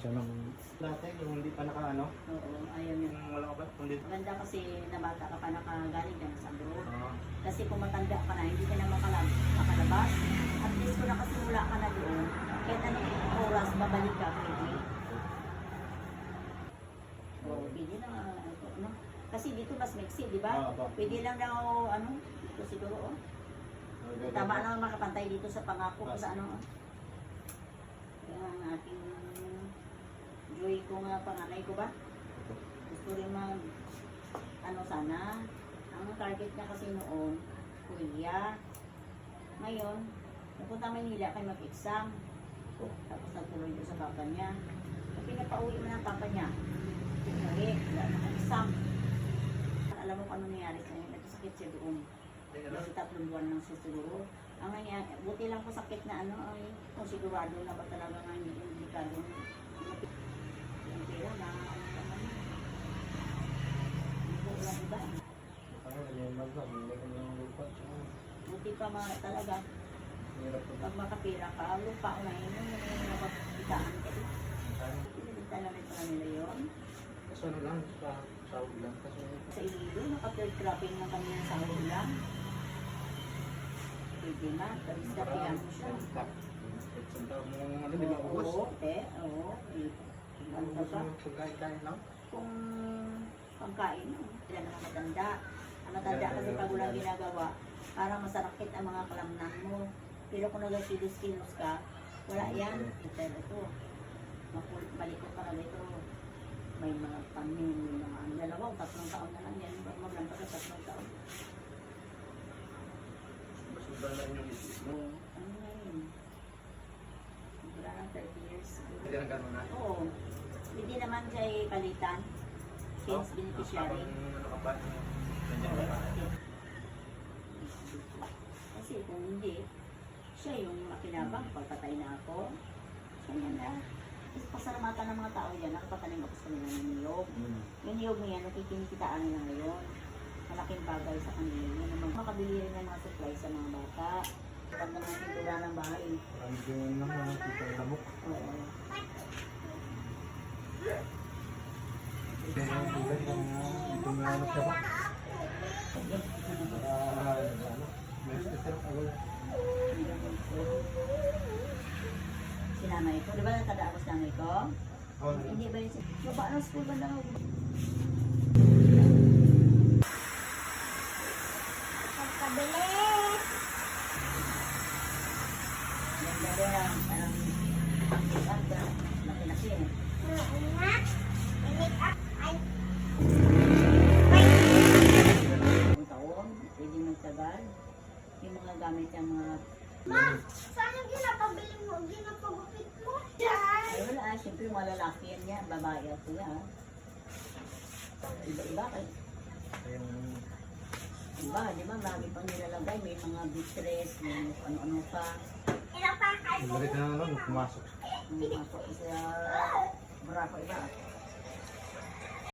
siya ng... Dati, yung hindi pa naka ano? Oo, ayaw niya. Yung wala ka ba? Kung dito. Maganda kasi na bata ka pa nakagaling ka na sa abroad. Oo. Kasi kung matanda ka na, hindi ka na makalabas. At least kung nakasimula ka na doon, kahit anong oras, babalik ka, pwede. Oo, pwede na, ano. Kasi dito mas mixi, di ba? Pwede lang daw, ano, dito siguro, oh. Tama na makapantay dito sa pangako ko sa ano. Kaya ang ating joy ko nga panganay ko ba? Gusto rin mag ano sana. Ang target niya kasi noon, Korea. Ngayon, napunta Manila kay mag-exam. Tapos nagtuloy doon sa papa niya. Pinapauwi mo ng papa niya. Pinauwi, wala na exam. Alam mo kung ano nangyari sa niya, nagkasakit siya doon. Kasi 3 buwan lang siya siguro. Ang nangyari, buti lang po sakit na ano, ay kung sigurado na ba talaga nga hindi ka doon. Yung pera na ano naman. Hindi ko wala iba. Buti pa mga talaga. Pag makapira ka, lupa na yun, yung napakitaan ka. Pinagita na rin pala nila yun. Kaso ano lang, sa sahod lang. Sa Ilido, naka-third cropping ng kanya sa sahod lang. Pwede na, tapos mo siya. Isang taon mo ano, di ba ubos? Oo, oo. Ano Ubos pa? mo pagkain lang? Kung pangkain, sila na matanda. Ang matanda kasi pag walang ginagawa, parang masakit ang mga kalamnan mo. Pero kung nag-kilos-kilos ka, wala yan. Ito, balik ko para dito. May mga pamin, may mga 2 o 3 taon na lang yan. Maglampas sa 3 taon. Sobra lang yung isip mo. Ano na yun? Wala ng 30 years. Hindi lang gano'n na. Oo. Hindi naman siya palitan. Since beneficiary. Ano ka ba? Nandiyan ka ba? Kasi kung hindi, siya yung makinabang. Pagpatay na ako, siya yan na. Kasi pasalamatan ng mga tao yan, nakapatanim ako sa kanila ng niyog. Yung niyog niya, nakikinikitaan nila ngayon. Malaking bagay sa kanila yun. Makabili rin ng mga supply sa mga bata. Pag naman pintura ng bahay. Ang ganyan lang mga kita yung lamok. Oo. Ito yung tulad ng itong ano siya ba? May special awal. Si nanay ko, di ba natadaos nanay ko? Hindi ba yung baba ng school ba daw? Pagkabili! Yung gano'n lang, parang laki-laki eh. Nga, pinik up ay Ang taon, pwede magtagal. Yung mga gamit yung mga... Ma! Saan yung ginapabili mo? Ginapagupit mo? Ay wala, siyempre mga lalaki yan niya, babae at kuya. Iba-iba kayo. Iba, di ba? Marami pang nilalagay. May mga bitres, may ano-ano pa. Ilang pa kayo? Balik na lang, pumasok. Pumasok sa barako iba.